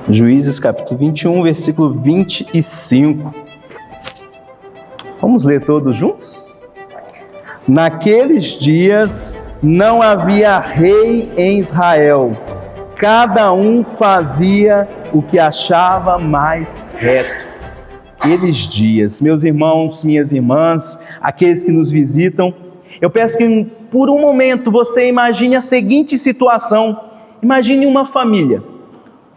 Juízes capítulo 21, versículo 25. Vamos ler todos juntos? Naqueles dias não havia rei em Israel, cada um fazia o que achava mais reto. Aqueles dias, meus irmãos, minhas irmãs, aqueles que nos visitam, eu peço que por um momento você imagine a seguinte situação. Imagine uma família,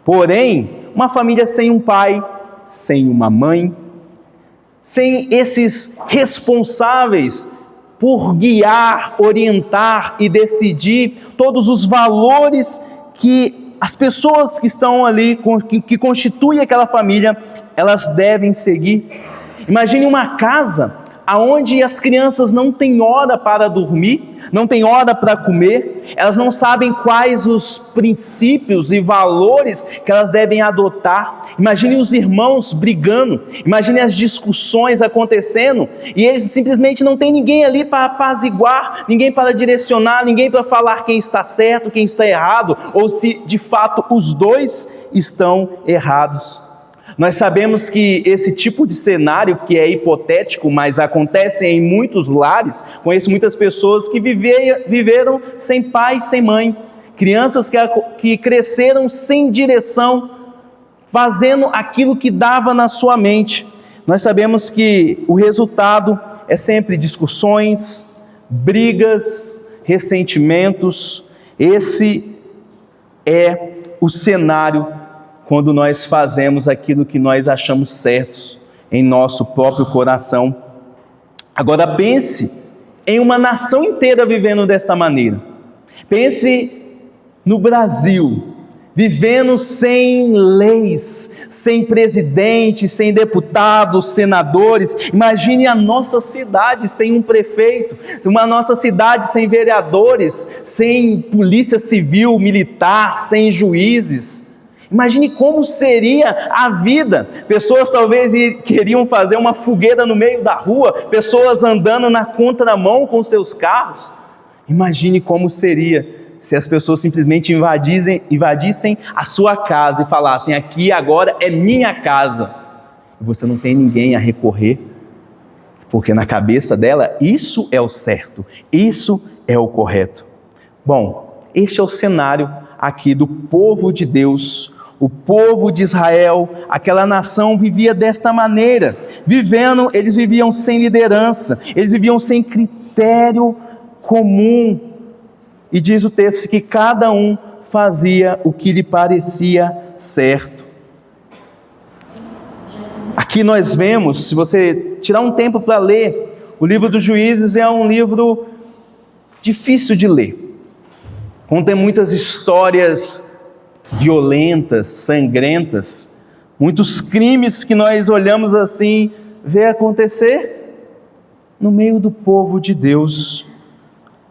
porém, uma família sem um pai, sem uma mãe, sem esses responsáveis por guiar, orientar e decidir todos os valores que as pessoas que estão ali, que constituem aquela família, elas devem seguir. Imagine uma casa onde as crianças não têm hora para dormir, não têm hora para comer, elas não sabem quais os princípios e valores que elas devem adotar. Imagine os irmãos brigando, imagine as discussões acontecendo, e eles simplesmente não têm ninguém ali para apaziguar, ninguém para direcionar, ninguém para falar quem está certo, quem está errado, ou se de fato os dois estão errados. Nós sabemos que esse tipo de cenário, que é hipotético, mas acontece em muitos lares. Conheço muitas pessoas que viveram sem pai, sem mãe, crianças que cresceram sem direção, fazendo aquilo que dava na sua mente. Nós sabemos que o resultado é sempre discussões, brigas, ressentimentos. Esse é o cenário quando nós fazemos aquilo que nós achamos certos em nosso próprio coração. Agora pense em uma nação inteira vivendo desta maneira. Pense no Brasil, vivendo sem leis, sem presidente, sem deputados, senadores. Imagine a nossa cidade sem um prefeito, uma nossa cidade sem vereadores, sem polícia civil, militar, sem juízes. Imagine como seria a vida. Pessoas talvez queriam fazer uma fogueira no meio da rua, pessoas andando na contramão com seus carros. Imagine como seria se as pessoas simplesmente invadissem a sua casa e falassem: aqui agora é minha casa. E você não tem ninguém a recorrer, porque na cabeça dela isso é o certo, isso é o correto. Bom, este é o cenário aqui do povo de Deus. O povo de Israel, aquela nação vivia desta maneira, eles viviam sem liderança, eles viviam sem critério comum, e diz o texto que cada um fazia o que lhe parecia certo. Aqui nós vemos, se você tirar um tempo para ler, o livro dos Juízes é um livro difícil de ler, contém muitas histórias violentas, sangrentas, muitos crimes que nós olhamos assim, vê acontecer no meio do povo de Deus.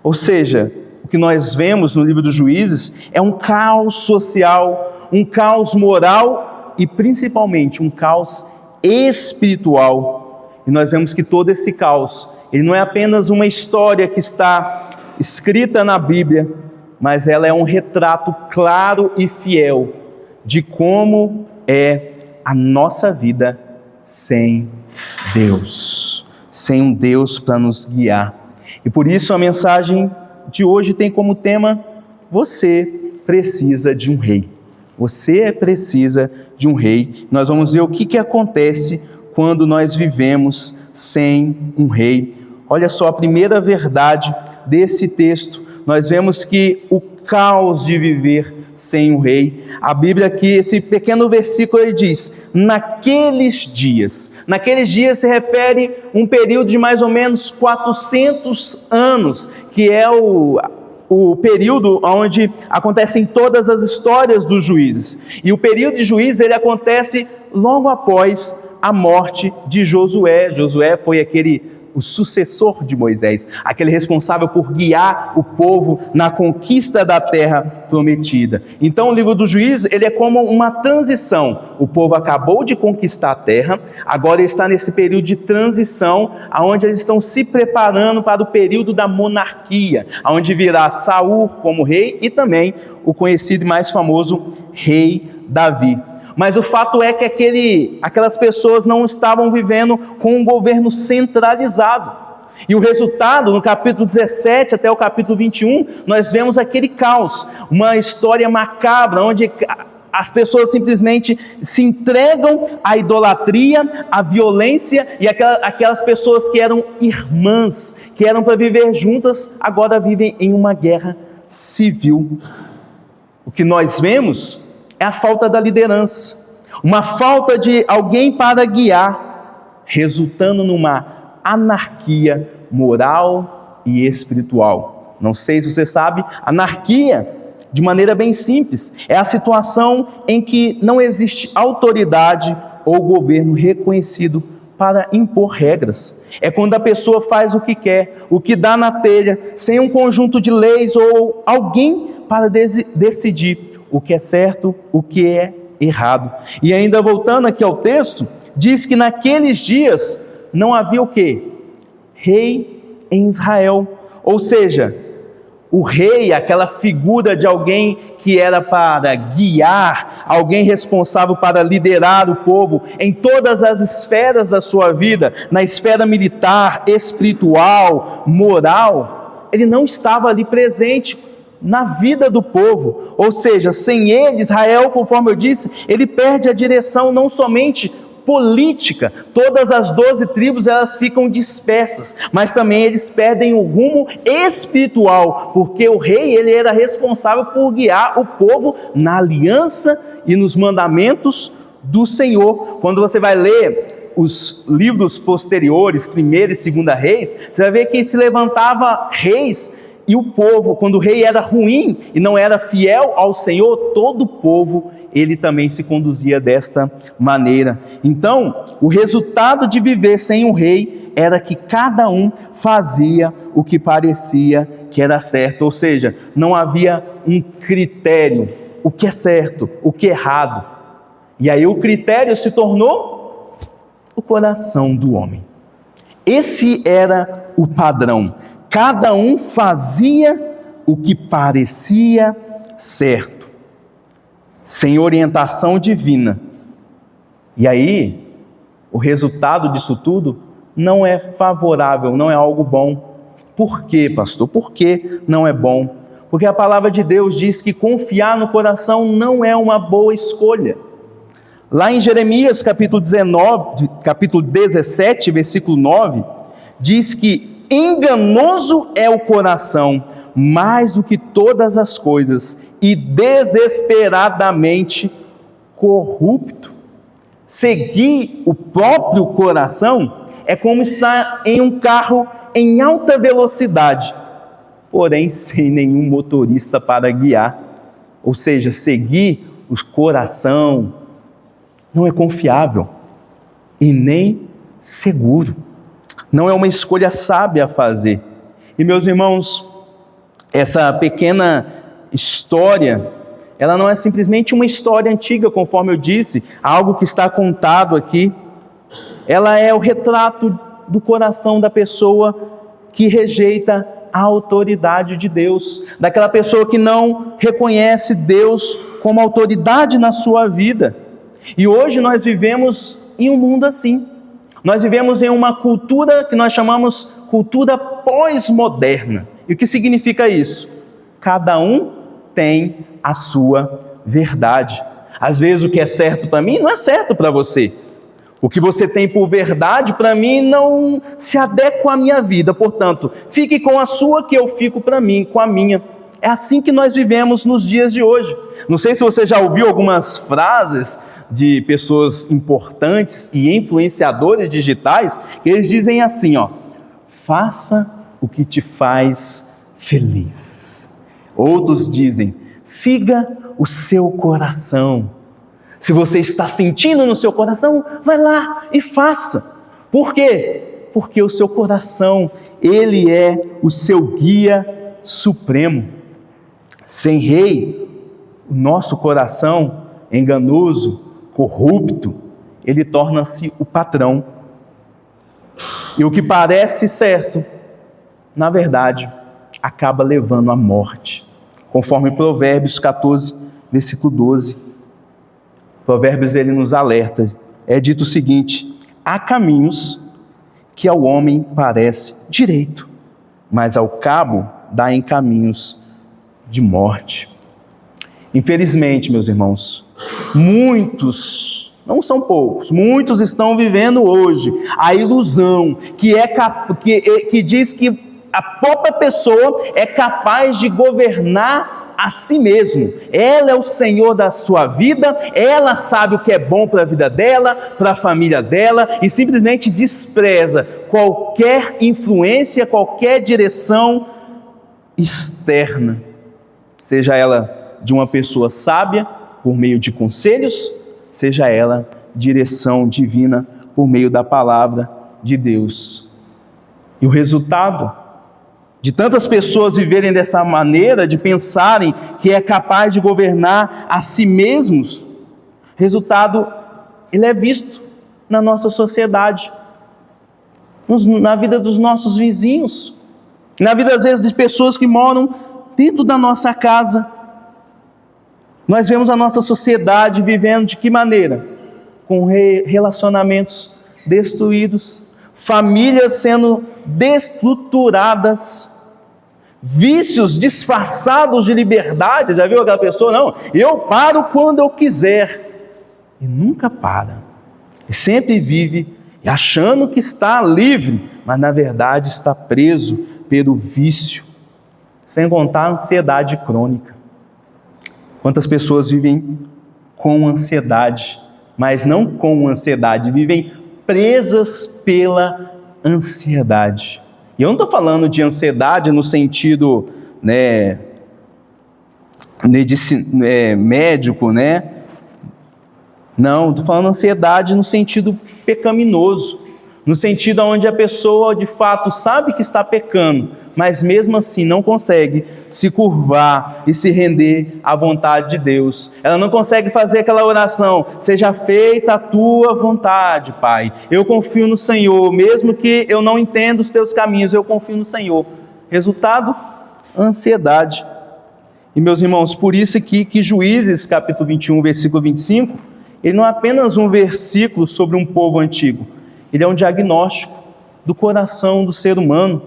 Ou seja, o que nós vemos no livro dos Juízes é um caos social, um caos moral e principalmente um caos espiritual. E nós vemos que todo esse caos, ele não é apenas uma história que está escrita na Bíblia, mas ela é um retrato claro e fiel de como é a nossa vida sem Deus, sem um Deus para nos guiar. E por isso a mensagem de hoje tem como tema: você precisa de um rei. Você precisa de um rei. Nós vamos ver o que acontece quando nós vivemos sem um rei. Olha só a primeira verdade desse texto. Nós vemos que o caos de viver sem um rei, a Bíblia aqui, esse pequeno versículo, ele diz: naqueles dias. Naqueles dias se refere a um período de mais ou menos 400 anos, que é o período onde acontecem todas as histórias dos juízes. E o período de juízes, ele acontece logo após a morte de Josué. Josué foi o sucessor de Moisés, aquele responsável por guiar o povo na conquista da terra prometida. Então o livro do Juízes, ele é como uma transição. O povo acabou de conquistar a terra, agora está nesse período de transição, onde eles estão se preparando para o período da monarquia, onde virá Saul como rei e também o conhecido e mais famoso rei Davi. Mas o fato é que aquelas pessoas não estavam vivendo com um governo centralizado. E o resultado, no capítulo 17 até o capítulo 21, nós vemos aquele caos, uma história macabra, onde as pessoas simplesmente se entregam à idolatria, à violência, e aquelas pessoas que eram irmãs, que eram para viver juntas, agora vivem em uma guerra civil. O que nós vemos é a falta da liderança, uma falta de alguém para guiar, resultando numa anarquia moral e espiritual. Não sei se você sabe, anarquia, de maneira bem simples, é a situação em que não existe autoridade ou governo reconhecido para impor regras. É quando a pessoa faz o que quer, o que dá na telha, sem um conjunto de leis ou alguém para decidir o que é certo, o que é errado. E ainda voltando aqui ao texto, diz que naqueles dias não havia o quê? Rei em Israel. Ou seja, o rei, aquela figura de alguém que era para guiar, alguém responsável para liderar o povo em todas as esferas da sua vida, na esfera militar, espiritual, moral, ele não estava ali presente na vida do povo. Ou seja, sem ele, Israel, conforme eu disse, ele perde a direção não somente política, todas as 12 tribos elas ficam dispersas, mas também eles perdem o rumo espiritual, porque o rei ele era responsável por guiar o povo na aliança e nos mandamentos do Senhor. Quando você vai ler os livros posteriores, 1º e 2º Reis, você vai ver que se levantava reis e o povo, quando o rei era ruim e não era fiel ao Senhor, todo o povo ele também se conduzia desta maneira. Então, o resultado de viver sem um rei era que cada um fazia o que parecia que era certo, ou seja, não havia um critério, o que é certo, o que é errado. E aí o critério se tornou o coração do homem. Esse era o padrão. Cada um fazia o que parecia certo, sem orientação divina. E aí, o resultado disso tudo não é favorável, não é algo bom. Por quê, pastor? Por que não é bom? Porque a palavra de Deus diz que confiar no coração não é uma boa escolha. Lá em Jeremias capítulo 17, versículo 9, diz que enganoso é o coração, mais do que todas as coisas, e desesperadamente corrupto. Seguir o próprio coração é como estar em um carro em alta velocidade, porém sem nenhum motorista para guiar. Ou seja, seguir o coração não é confiável e nem seguro. Não é uma escolha sábia a fazer. E meus irmãos, essa pequena história, ela não é simplesmente uma história antiga, conforme eu disse, algo que está contado aqui. Ela é o retrato do coração da pessoa que rejeita a autoridade de Deus, daquela pessoa que não reconhece Deus como autoridade na sua vida. E hoje nós vivemos em um mundo assim. Nós vivemos em uma cultura que nós chamamos cultura pós-moderna. E o que significa isso? Cada um tem a sua verdade. Às vezes o que é certo para mim não é certo para você. O que você tem por verdade para mim não se adequa à minha vida. Portanto, fique com a sua que eu fico para mim, com a minha. É assim que nós vivemos nos dias de hoje. Não sei se você já ouviu algumas frases de pessoas importantes e influenciadores digitais, que eles dizem assim, faça o que te faz feliz. Outros dizem, siga o seu coração. Se você está sentindo no seu coração, vai lá e faça. Por quê? Porque o seu coração, ele é o seu guia supremo. Sem rei, o nosso coração enganoso, corrupto, ele torna-se o patrão. E o que parece certo, na verdade, acaba levando à morte. Conforme Provérbios 14, versículo 12. Provérbios ele nos alerta. É dito o seguinte: há caminhos que ao homem parece direito, mas ao cabo dá em caminhos de morte. Infelizmente, meus irmãos, muitos, não são poucos, muitos estão vivendo hoje a ilusão que diz que a própria pessoa é capaz de governar a si mesmo. Ela é o Senhor da sua vida, ela sabe o que é bom para a vida dela, para a família dela, e simplesmente despreza qualquer influência, qualquer direção externa, seja ela de uma pessoa sábia, por meio de conselhos, seja ela direção divina, por meio da palavra de Deus. E o resultado de tantas pessoas viverem dessa maneira, de pensarem que é capaz de governar a si mesmos, resultado, ele é visto na nossa sociedade, na vida dos nossos vizinhos, na vida às vezes de pessoas que moram dentro da nossa casa. Nós vemos a nossa sociedade vivendo de que maneira? Com relacionamentos destruídos, famílias sendo destruturadas, vícios disfarçados de liberdade. Já viu aquela pessoa? Não, eu paro quando eu quiser. E nunca para. E sempre vive achando que está livre, mas na verdade está preso pelo vício. Sem contar a ansiedade crônica. Quantas pessoas vivem com ansiedade, mas não com ansiedade, vivem presas pela ansiedade. E eu não estou falando de ansiedade no sentido médico, Não, estou falando ansiedade no sentido pecaminoso, no sentido onde a pessoa de fato sabe que está pecando, mas mesmo assim não consegue se curvar e se render à vontade de Deus. Ela não consegue fazer aquela oração: seja feita a tua vontade, Pai. Eu confio no Senhor, mesmo que eu não entenda os teus caminhos, eu confio no Senhor. Resultado? Ansiedade. E meus irmãos, por isso que Juízes, capítulo 21, versículo 25, ele não é apenas um versículo sobre um povo antigo, ele é um diagnóstico do coração do ser humano,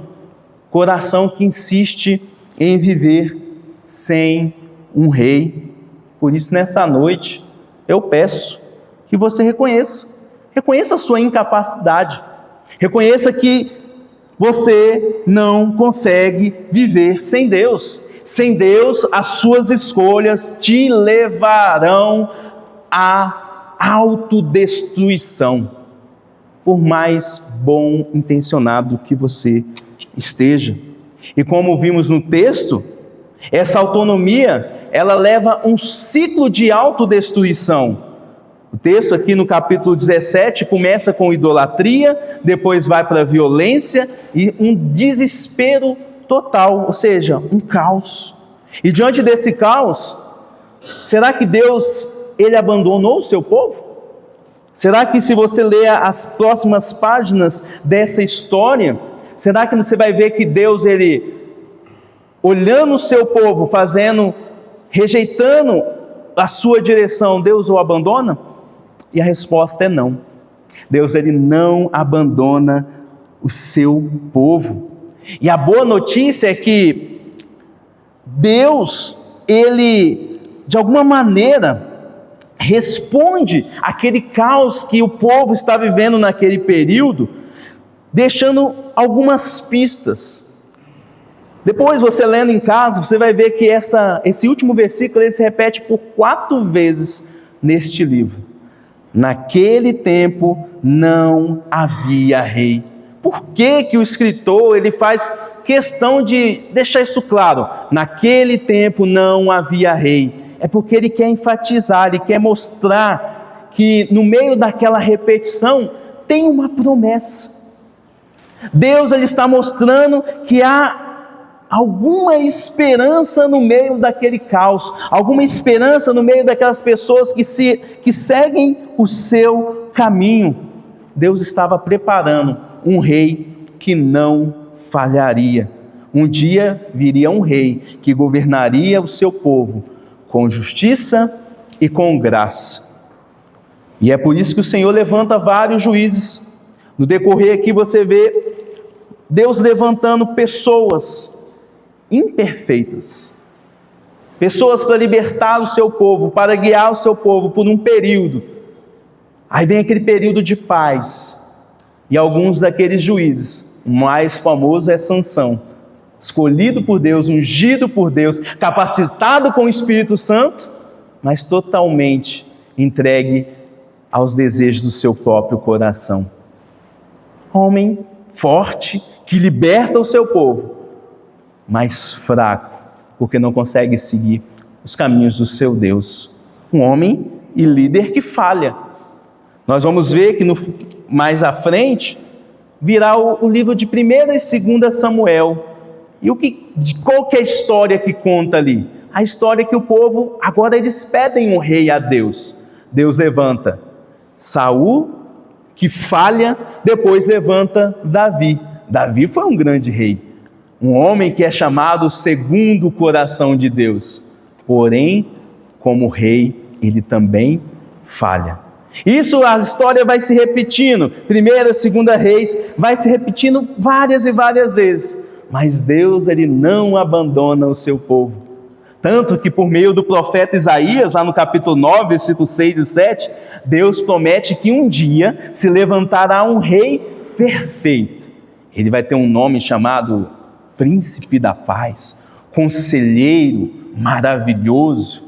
coração que insiste em viver sem um rei. Por isso, nessa noite, eu peço que você reconheça a sua incapacidade, reconheça que você não consegue viver sem Deus. Sem Deus, as suas escolhas te levarão à autodestruição, por mais bom intencionado que você esteja. E como vimos no texto, essa autonomia, ela leva um ciclo de autodestruição. O texto aqui no capítulo 17 começa com idolatria, depois vai para a violência e um desespero total, ou seja, um caos. E diante desse caos, será que Deus, ele abandonou o seu povo? Será que se você ler as próximas páginas dessa história, será que você vai ver que Deus, ele, olhando o seu povo, rejeitando a sua direção, Deus o abandona? E a resposta é não. Deus, ele não abandona o seu povo. E a boa notícia é que Deus, ele, de alguma maneira, responde àquele caos que o povo está vivendo naquele período, deixando algumas pistas. Depois, você lendo em casa, você vai ver que esse último versículo ele se repete por 4 vezes neste livro. Naquele tempo não havia rei. Por que o escritor ele faz questão de deixar isso claro? Naquele tempo não havia rei. É porque ele quer enfatizar, ele quer mostrar que no meio daquela repetição tem uma promessa. Deus, ele está mostrando que há alguma esperança no meio daquele caos, alguma esperança no meio daquelas pessoas que seguem o seu caminho. Deus estava preparando um rei que não falharia. Um dia viria um rei que governaria o seu povo com justiça e com graça. E é por isso que o Senhor levanta vários juízes. No decorrer aqui você vê Deus levantando pessoas imperfeitas, pessoas para libertar o seu povo, para guiar o seu povo por um período. Aí vem aquele período de paz, e alguns daqueles juízes, o mais famoso é Sansão, escolhido por Deus, ungido por Deus, capacitado com o Espírito Santo, mas totalmente entregue aos desejos do seu próprio coração. Homem forte, que liberta o seu povo, mas fraco, porque não consegue seguir os caminhos do seu Deus. Um homem e líder que falha. Nós vamos ver que mais à frente virá o livro de 1ª e 2ª Samuel. E qual que é a história que conta ali? A história que o povo, agora eles pedem um rei a Deus. Deus levanta Saul, que falha, depois levanta Davi. Davi foi um grande rei, um homem que é chamado segundo o coração de Deus. Porém, como rei, ele também falha. Isso, a história vai se repetindo. 1ª, 2ª Reis, vai se repetindo várias e várias vezes. Mas Deus, ele não abandona o seu povo. Tanto que por meio do profeta Isaías, lá no capítulo 9, versículos 6 e 7, Deus promete que um dia se levantará um rei perfeito. Ele vai ter um nome chamado Príncipe da Paz, Conselheiro Maravilhoso,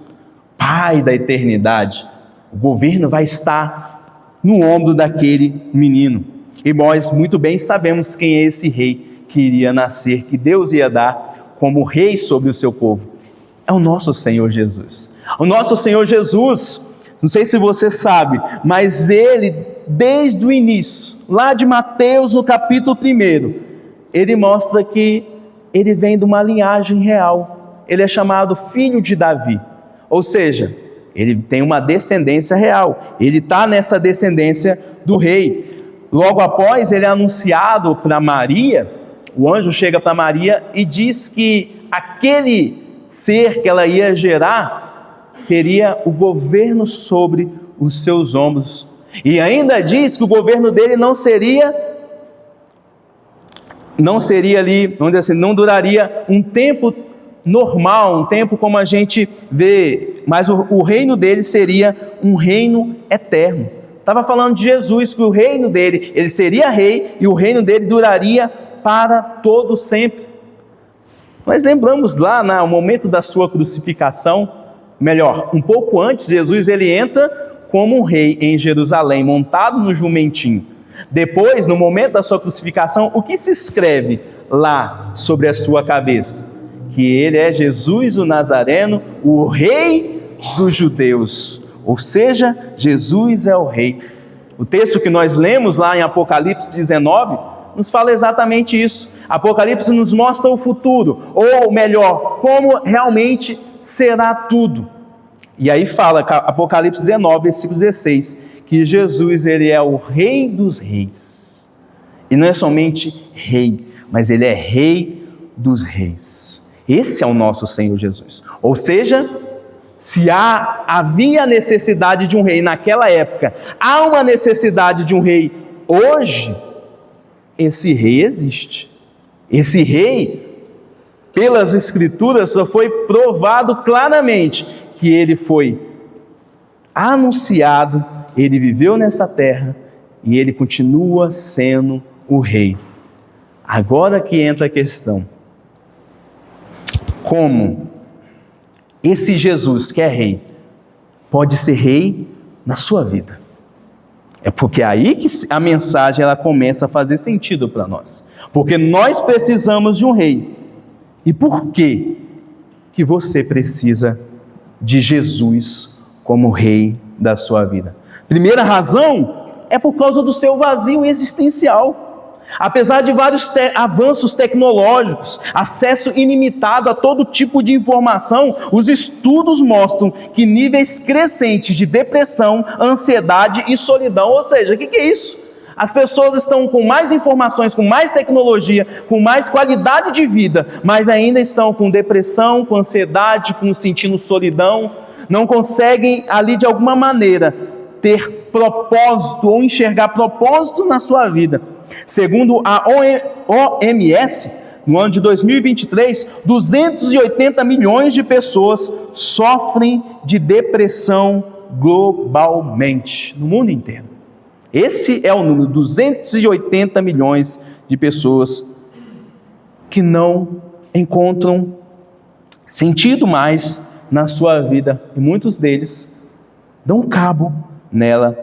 Pai da Eternidade. O governo vai estar no ombro daquele menino. E nós muito bem sabemos quem é esse rei que iria nascer, que Deus ia dar como rei sobre o seu povo. É o nosso Senhor Jesus. O nosso Senhor Jesus, não sei se você sabe, mas ele, desde o início, lá de Mateus, no capítulo 1, ele mostra que ele vem de uma linhagem real. Ele é chamado filho de Davi. Ou seja, ele tem uma descendência real. Ele está nessa descendência do rei. Logo após, ele é anunciado para Maria. O anjo chega para Maria e diz que aquele ser que ela ia gerar teria o governo sobre os seus ombros. E ainda diz que o governo dele não seria ali, vamos dizer assim, não duraria um tempo normal, um tempo como a gente vê, mas o reino dele seria um reino eterno. Estava falando de Jesus, que o reino dele, ele seria rei e o reino dele duraria para todo sempre. Nós lembramos lá no momento da sua crucificação, melhor, um pouco antes, Jesus ele entra como um rei em Jerusalém, montado no jumentinho. Depois, no momento da sua crucificação, o que se escreve lá sobre a sua cabeça? Que ele é Jesus o Nazareno, o rei dos judeus. Ou seja, Jesus é o rei. O texto que nós lemos lá em Apocalipse 19 nos fala exatamente isso. Apocalipse nos mostra o futuro, ou melhor, como realmente será tudo. E aí fala, Apocalipse 19, versículo 16, que Jesus ele é o rei dos reis. E não é somente rei, mas ele é rei dos reis. Esse é o nosso Senhor Jesus. Ou seja, se havia necessidade de um rei naquela época, há uma necessidade de um rei hoje, esse rei existe. Esse rei, pelas Escrituras, só foi provado claramente que ele foi anunciado, ele viveu nessa terra e ele continua sendo o rei. Agora que entra a questão: como esse Jesus que é rei pode ser rei na sua vida? É porque é aí que a mensagem ela começa a fazer sentido para nós. Porque nós precisamos de um rei. E por que que você precisa de Jesus como rei da sua vida? Primeira razão é por causa do seu vazio existencial. Apesar de vários avanços tecnológicos, acesso ilimitado a todo tipo de informação, os estudos mostram que níveis crescentes de depressão, ansiedade e solidão. Ou seja, o que é isso? As pessoas estão com mais informações, com mais tecnologia, com mais qualidade de vida, mas ainda estão com depressão, com ansiedade, com sentindo solidão, não conseguem ali de alguma maneira ter propósito ou enxergar propósito na sua vida. Segundo a OMS, no ano de 2023, 280 milhões de pessoas sofrem de depressão globalmente, no mundo inteiro. Esse é o número, 280 milhões de pessoas que não encontram sentido mais na sua vida, e muitos deles dão cabo nela.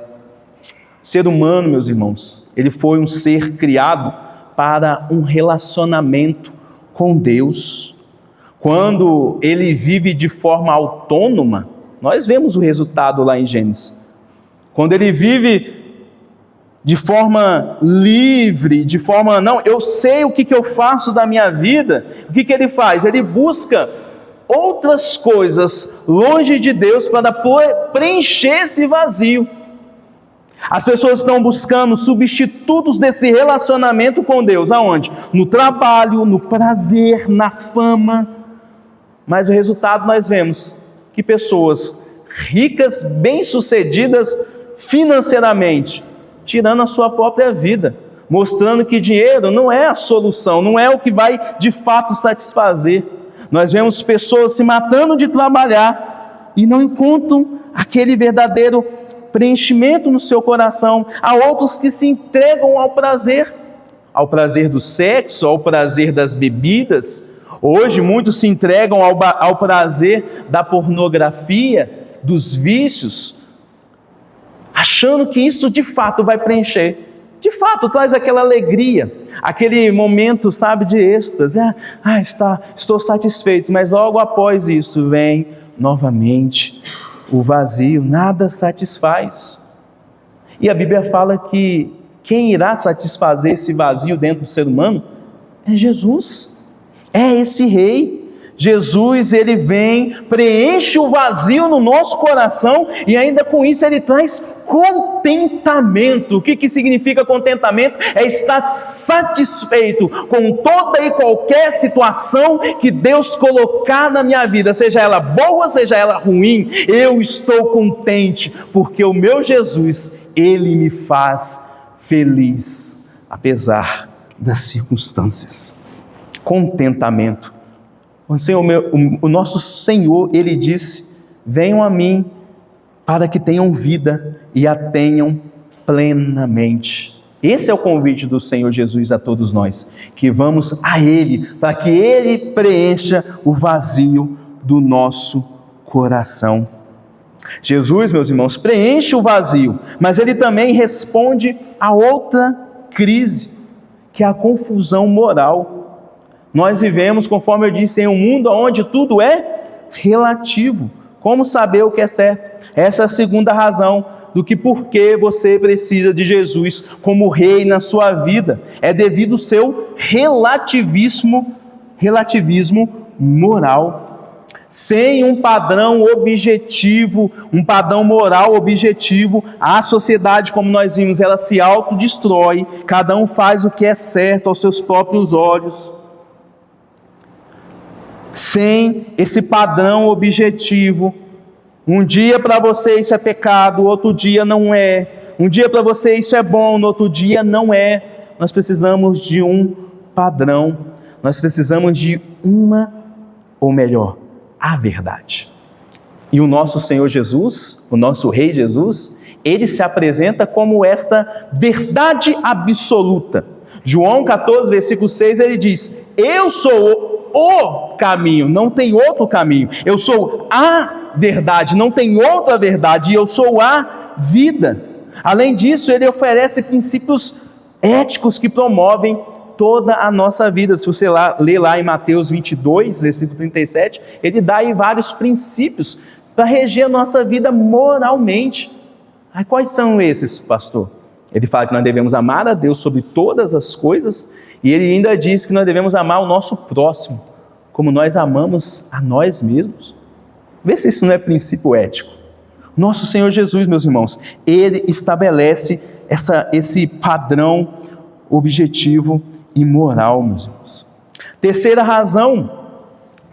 O ser humano, meus irmãos, ele foi um ser criado para um relacionamento com Deus. Quando ele vive de forma autônoma, nós vemos o resultado lá em Gênesis. Quando ele vive de forma livre, de forma, não, eu sei o que eu faço da minha vida, o que ele faz? Ele busca outras coisas longe de Deus para preencher esse vazio. As pessoas estão buscando substitutos desse relacionamento com Deus. Aonde? No trabalho, no prazer, na fama. Mas o resultado nós vemos que pessoas ricas, bem-sucedidas financeiramente, tirando a sua própria vida, mostrando que dinheiro não é a solução, não é o que vai de fato satisfazer. Nós vemos pessoas se matando de trabalhar e não encontram aquele verdadeiro preenchimento no seu coração. Há outros que se entregam ao prazer do sexo, ao prazer das bebidas. Hoje muitos se entregam ao prazer da pornografia, dos vícios, achando que isso de fato vai preencher. De fato, traz aquela alegria, aquele momento, sabe, de êxtase. Estou satisfeito, mas logo após isso vem novamente o vazio, nada satisfaz. E a Bíblia fala que quem irá satisfazer esse vazio dentro do ser humano é Jesus, é esse Rei. Jesus, ele vem, preenche o vazio no nosso coração e ainda com isso ele traz contentamento. O que significa contentamento? É estar satisfeito com toda e qualquer situação que Deus colocar na minha vida, seja ela boa, seja ela ruim, eu estou contente, porque o meu Jesus, ele me faz feliz, apesar das circunstâncias. Contentamento. O nosso Senhor, ele disse: venham a mim para que tenham vida e a tenham plenamente. Esse é o convite do Senhor Jesus a todos nós, que vamos a Ele, para que Ele preencha o vazio do nosso coração. Jesus, meus irmãos, preenche o vazio, mas Ele também responde a outra crise, que é a confusão moral. Nós vivemos, conforme eu disse, em um mundo onde tudo é relativo. Como saber o que é certo? Essa é a segunda razão do que porque você precisa de Jesus como Rei na sua vida. É devido ao seu relativismo moral. Sem um padrão objetivo, um padrão moral objetivo, a sociedade, como nós vimos, ela se autodestrói. Cada um faz o que é certo aos seus próprios olhos. Sem esse padrão objetivo, um dia para você isso é pecado, outro dia não é. Um dia para você isso é bom, no outro dia não é. Nós precisamos de um padrão, nós precisamos de a verdade. E o nosso Senhor Jesus, o nosso Rei Jesus, ele se apresenta como esta verdade absoluta. João 14, versículo 6, ele diz: eu sou o caminho, não tem outro caminho. Eu sou a verdade, não tem outra verdade. E eu sou a vida. Além disso, ele oferece princípios éticos que promovem toda a nossa vida. Se você ler lá em Mateus 22, versículo 37, ele dá aí vários princípios para reger a nossa vida moralmente. Quais são esses, pastor? Ele fala que nós devemos amar a Deus sobre todas as coisas, e ele ainda diz que nós devemos amar o nosso próximo, como nós amamos a nós mesmos. Vê se isso não é princípio ético. Nosso Senhor Jesus, meus irmãos, ele estabelece esse padrão objetivo e moral, meus irmãos. Terceira razão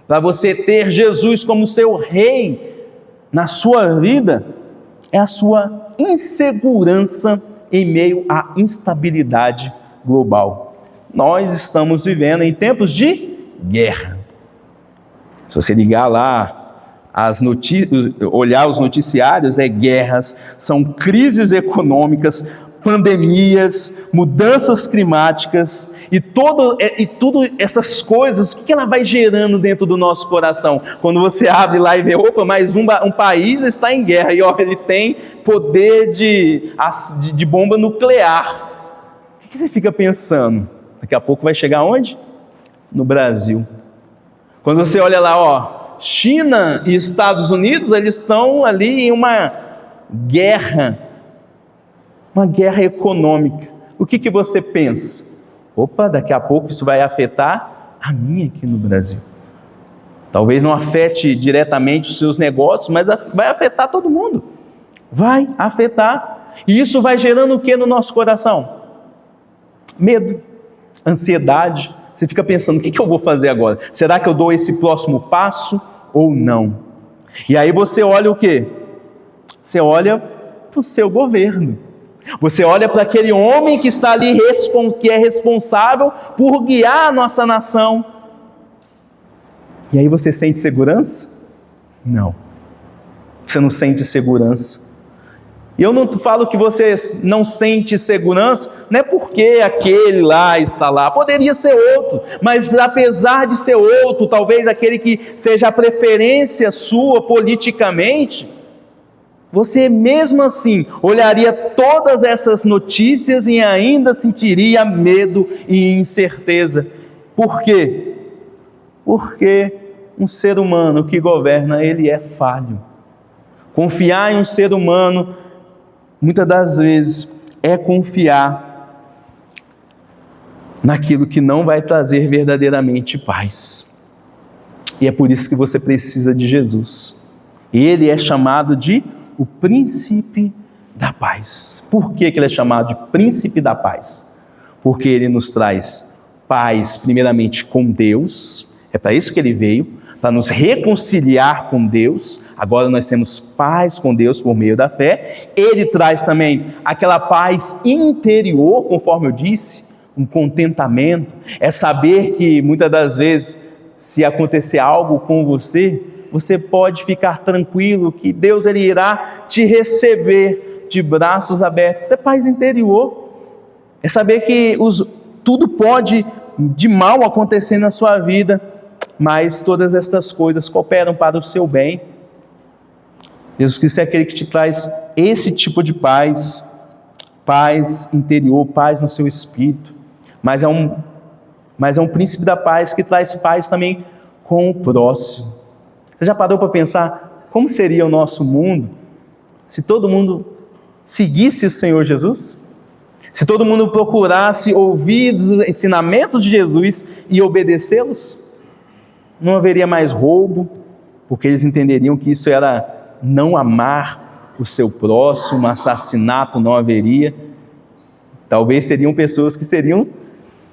para você ter Jesus como seu Rei na sua vida é a sua insegurança em meio à instabilidade global. Nós estamos vivendo em tempos de guerra. Se você ligar lá, olhar os noticiários, guerras, são crises econômicas, pandemias, mudanças climáticas e tudo essas coisas, o que ela vai gerando dentro do nosso coração? Quando você abre lá e vê, opa, mais um país está em guerra e olha, ele tem poder de bomba nuclear. O que você fica pensando? Daqui a pouco vai chegar onde? No Brasil. Quando você olha lá, China e Estados Unidos, eles estão ali em uma guerra econômica. O que você pensa? Opa, daqui a pouco isso vai afetar a mim aqui no Brasil. Talvez não afete diretamente os seus negócios, mas vai afetar todo mundo. Vai afetar. E isso vai gerando o que no nosso coração? Medo, ansiedade. Você fica pensando, o que eu vou fazer agora? Será que eu dou esse próximo passo ou não? E aí você olha o quê? Você olha para o seu governo. Você olha para aquele homem que está ali, que é responsável por guiar a nossa nação. E aí você sente segurança? Não. Você não sente segurança. E eu não falo que você não sente segurança, não é porque aquele lá está lá, poderia ser outro, mas apesar de ser outro, talvez aquele que seja a preferência sua politicamente, você mesmo assim olharia todas essas notícias e ainda sentiria medo e incerteza. Por quê? Porque um ser humano que governa, ele é falho. Confiar em um ser humano, muitas das vezes, é confiar naquilo que não vai trazer verdadeiramente paz. E é por isso que você precisa de Jesus. Ele é chamado de o príncipe da paz. Por que ele é chamado de príncipe da paz? Porque ele nos traz paz, primeiramente, com Deus. É para isso que ele veio, para nos reconciliar com Deus. Agora nós temos paz com Deus por meio da fé. Ele traz também aquela paz interior, conforme eu disse, um contentamento. É saber que muitas das vezes, se acontecer algo com você, você pode ficar tranquilo que Deus ele irá te receber de braços abertos. Isso é paz interior. É saber que tudo pode de mal acontecer na sua vida, mas todas estas coisas cooperam para o seu bem. Jesus Cristo é aquele que te traz esse tipo de paz, paz interior, paz no seu espírito, mas é um príncipe da paz que traz paz também com o próximo. Você já parou para pensar como seria o nosso mundo se todo mundo seguisse o Senhor Jesus? Se todo mundo procurasse ouvir os ensinamentos de Jesus e obedecê-los? Não haveria mais roubo, porque eles entenderiam que isso era não amar o seu próximo, assassinato não haveria. Talvez seriam pessoas que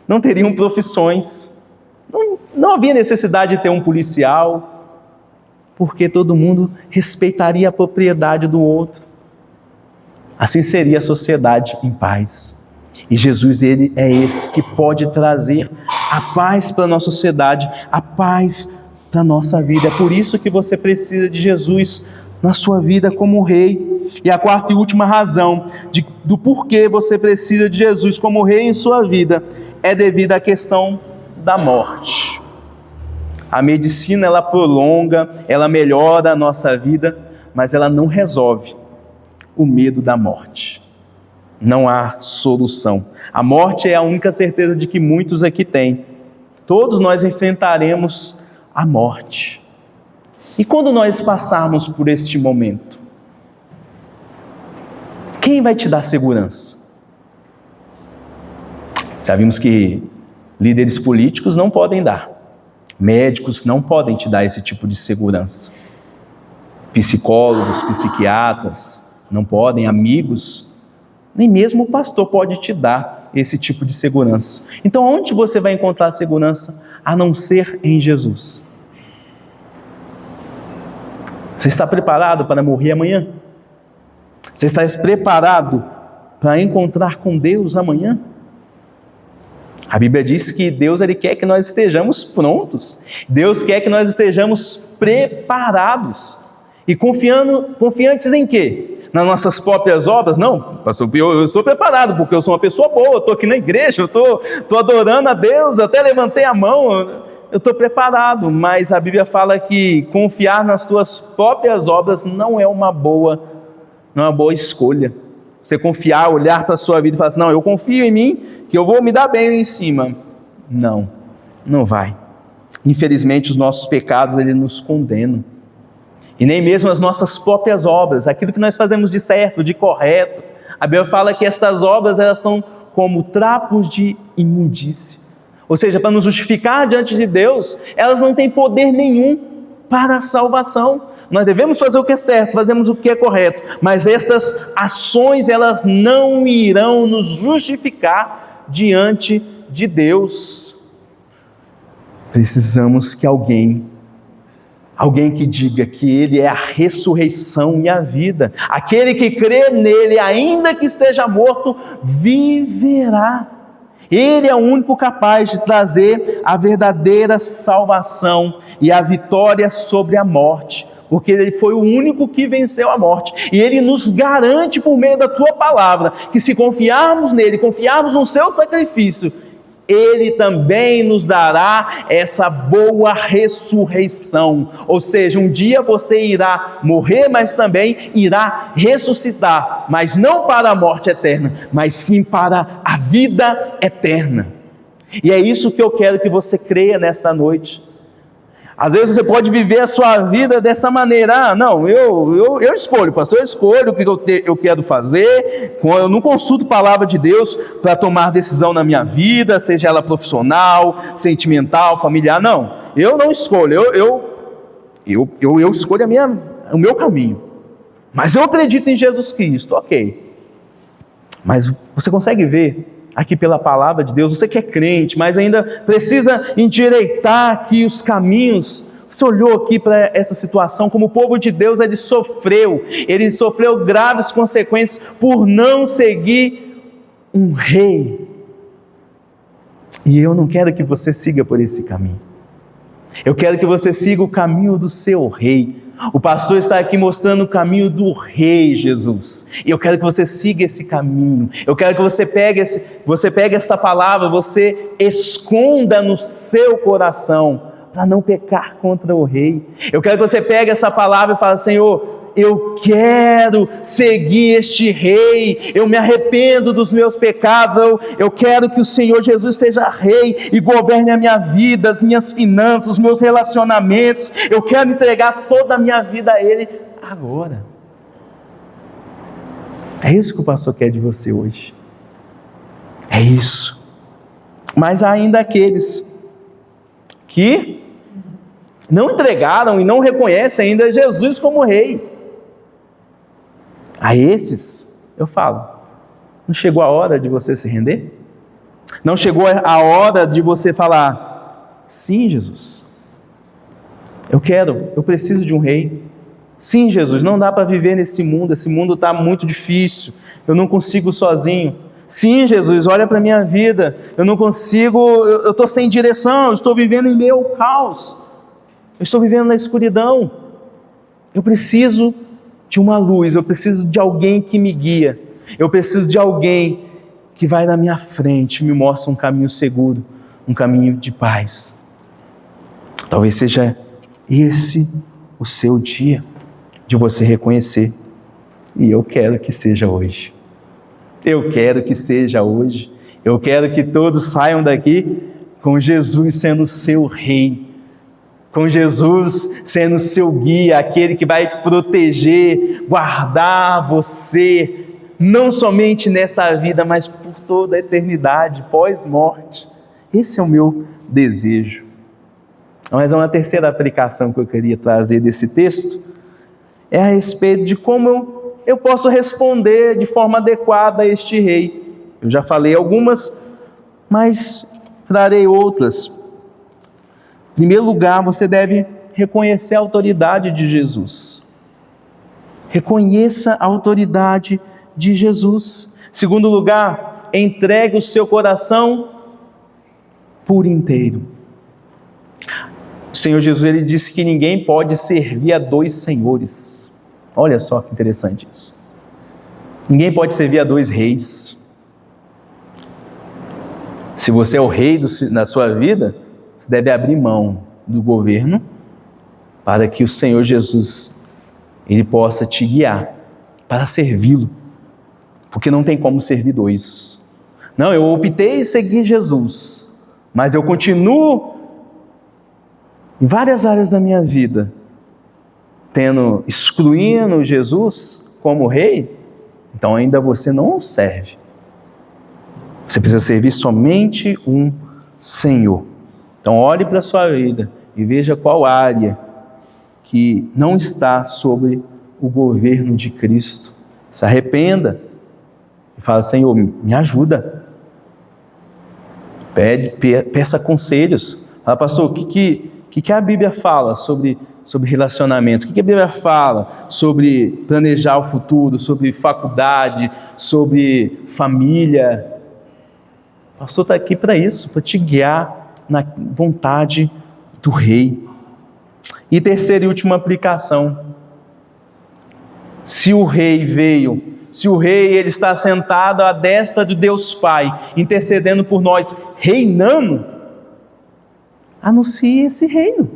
não teriam profissões, não havia necessidade de ter um policial, porque todo mundo respeitaria a propriedade do outro. Assim seria a sociedade em paz. E Jesus, ele é esse que pode trazer a paz para a nossa sociedade, a paz para a nossa vida. É por isso que você precisa de Jesus na sua vida como rei. E a quarta e última razão do porquê você precisa de Jesus como rei em sua vida é devido à questão da morte. A medicina, ela prolonga, ela melhora a nossa vida, mas ela não resolve o medo da morte. Não há solução. A morte é a única certeza de que muitos aqui têm. Todos nós enfrentaremos a morte. E quando nós passarmos por este momento, quem vai te dar segurança? Já vimos que líderes políticos não podem dar. Médicos não podem te dar esse tipo de segurança. Psicólogos, psiquiatras não podem, amigos, nem mesmo o pastor pode te dar esse tipo de segurança. Então, onde você vai encontrar segurança a não ser em Jesus? Você está preparado para morrer amanhã? Você está preparado para encontrar com Deus amanhã? A Bíblia diz que Deus ele quer que nós estejamos prontos. Deus quer que nós estejamos preparados. E confiantes em quê? Nas nossas próprias obras? Não, pastor, eu estou preparado porque eu sou uma pessoa boa, eu estou aqui na igreja, eu estou adorando a Deus, eu até levantei a mão, eu estou preparado. Mas a Bíblia fala que confiar nas tuas próprias obras não é uma boa escolha. Você confiar, olhar para a sua vida e falar assim, não, eu confio em mim, que eu vou me dar bem em cima. Não vai. Infelizmente os nossos pecados, eles nos condenam. E nem mesmo as nossas próprias obras, aquilo que nós fazemos de certo, de correto. A Bíblia fala que estas obras, elas são como trapos de imundície. Ou seja, para nos justificar diante de Deus, elas não têm poder nenhum para a salvação. Nós devemos fazer o que é certo, fazemos o que é correto, mas essas ações, elas não irão nos justificar diante de Deus. Precisamos que alguém que diga que Ele é a ressurreição e a vida, aquele que crê nele, ainda que esteja morto, viverá. Ele é o único capaz de trazer a verdadeira salvação e a vitória sobre a morte, porque Ele foi o único que venceu a morte, e Ele nos garante por meio da Tua palavra, que se confiarmos nele, confiarmos no Seu sacrifício, Ele também nos dará essa boa ressurreição. Ou seja, um dia você irá morrer, mas também irá ressuscitar, mas não para a morte eterna, mas sim para a vida eterna. E é isso que eu quero que você creia nessa noite. Às vezes você pode viver a sua vida dessa maneira, não, eu escolho, pastor, eu escolho o que eu quero fazer, eu não consulto a palavra de Deus para tomar decisão na minha vida, seja ela profissional, sentimental, familiar, não, eu não escolho, eu escolho o meu caminho, mas eu acredito em Jesus Cristo, ok, mas você consegue ver aqui pela palavra de Deus, você que é crente, mas ainda precisa endireitar aqui os caminhos. Você olhou aqui para essa situação, como o povo de Deus, ele sofreu graves consequências por não seguir um rei. E eu não quero que você siga por esse caminho. Eu quero que você siga o caminho do seu rei. O pastor está aqui mostrando o caminho do Rei Jesus. E eu quero que você siga esse caminho. Eu quero que você pegue essa palavra, você esconda no seu coração, para não pecar contra o Rei. Eu quero que você pegue essa palavra e fale, Senhor, eu quero seguir este Rei, eu me arrependo dos meus pecados, eu quero que o Senhor Jesus seja Rei e governe a minha vida, as minhas finanças, os meus relacionamentos. Eu quero entregar toda a minha vida a Ele agora. É isso que o pastor quer de você hoje. É isso. Mas há ainda aqueles que não entregaram e não reconhecem ainda Jesus como Rei. A esses, eu falo, não chegou a hora de você se render? Não chegou a hora de você falar, sim, Jesus, eu preciso de um Rei. Sim, Jesus, não dá para viver nesse mundo, esse mundo está muito difícil, eu não consigo sozinho. Sim, Jesus, olha para a minha vida, eu não consigo, eu estou sem direção, eu estou vivendo em meio ao caos, eu estou vivendo na escuridão, eu preciso de uma luz, eu preciso de alguém que me guia, eu preciso de alguém que vai na minha frente, me mostra um caminho seguro, um caminho de paz. Talvez seja esse o seu dia de você reconhecer, e eu quero que seja hoje. Eu quero que seja hoje. Eu quero que todos saiam daqui com Jesus sendo seu Rei, com Jesus sendo seu guia, aquele que vai proteger, guardar você, não somente nesta vida, mas por toda a eternidade, pós-morte. Esse é o meu desejo. Mas uma terceira aplicação que eu queria trazer desse texto é a respeito de como eu posso responder de forma adequada a este Rei. Eu já falei algumas, mas trarei outras. Em primeiro lugar, você deve reconhecer a autoridade de Jesus. Reconheça a autoridade de Jesus. Segundo lugar, entregue o seu coração por inteiro. O Senhor Jesus, ele disse que ninguém pode servir a dois senhores. Olha só que interessante isso. Ninguém pode servir a dois reis. Se você é o rei na sua vida, você deve abrir mão do governo para que o Senhor Jesus, ele possa te guiar para servi-lo. Porque não tem como servir dois. Não, eu optei em seguir Jesus, mas eu continuo em várias áreas da minha vida excluindo Jesus como rei, então ainda você não o serve. Você precisa servir somente um Senhor. Então olhe para a sua vida e veja qual área que não está sob o governo de Cristo. Se arrependa e fala: Senhor, me ajuda. Peça conselhos. Fala: pastor, o que a Bíblia fala sobre relacionamentos? O que a Bíblia fala sobre planejar o futuro, sobre faculdade, sobre família? O pastor está aqui para isso, para te guiar na vontade do Rei. E terceira e última aplicação: se o Rei ele está sentado à destra de Deus Pai, intercedendo por nós, reinando, anuncie esse reino.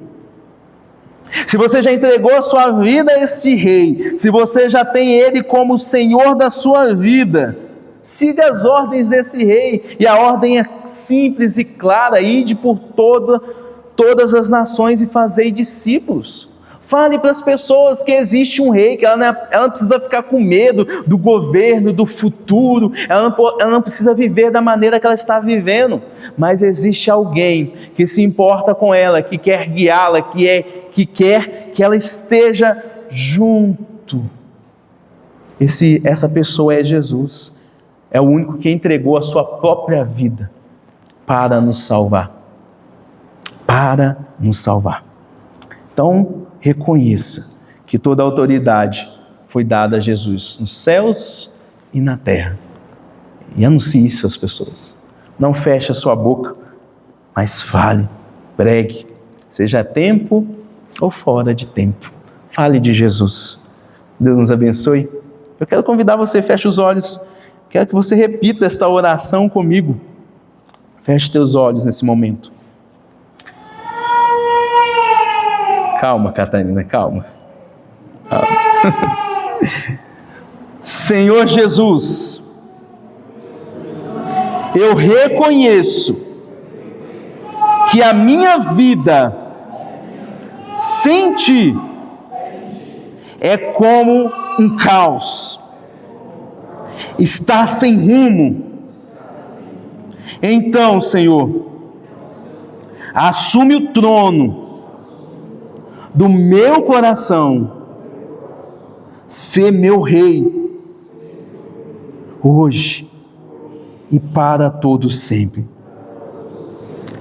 Se você já entregou a sua vida a esse Rei, se você já tem Ele como Senhor da sua vida, siga as ordens desse Rei, e a ordem é simples e clara: ide por todas as nações e fazei discípulos. Fale para as pessoas que existe um Rei, que ela não precisa ficar com medo do governo, do futuro, ela não precisa viver da maneira que ela está vivendo, mas existe alguém que se importa com ela, que quer guiá-la, que quer que ela esteja junto. Essa pessoa é Jesus, é o único que entregou a sua própria vida para nos salvar. Para nos salvar. Então, reconheça que toda a autoridade foi dada a Jesus nos céus e na terra. E anuncie isso às pessoas. Não feche a sua boca, mas fale, pregue, seja a tempo ou fora de tempo. Fale de Jesus. Deus nos abençoe. Eu quero convidar você, feche os olhos. Quero que você repita esta oração comigo. Feche teus olhos nesse momento. Calma, Catarina, calma. Senhor Jesus, eu reconheço que a minha vida sem Ti é como um caos, está sem rumo. Então, Senhor, assume o trono do meu coração, ser meu Rei, hoje e para todos sempre.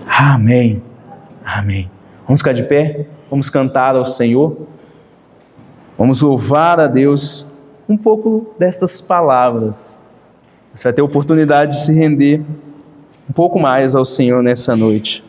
Amém. Amém. Vamos ficar de pé, vamos cantar ao Senhor, vamos louvar a Deus um pouco destas palavras. Você vai ter a oportunidade de se render um pouco mais ao Senhor nessa noite.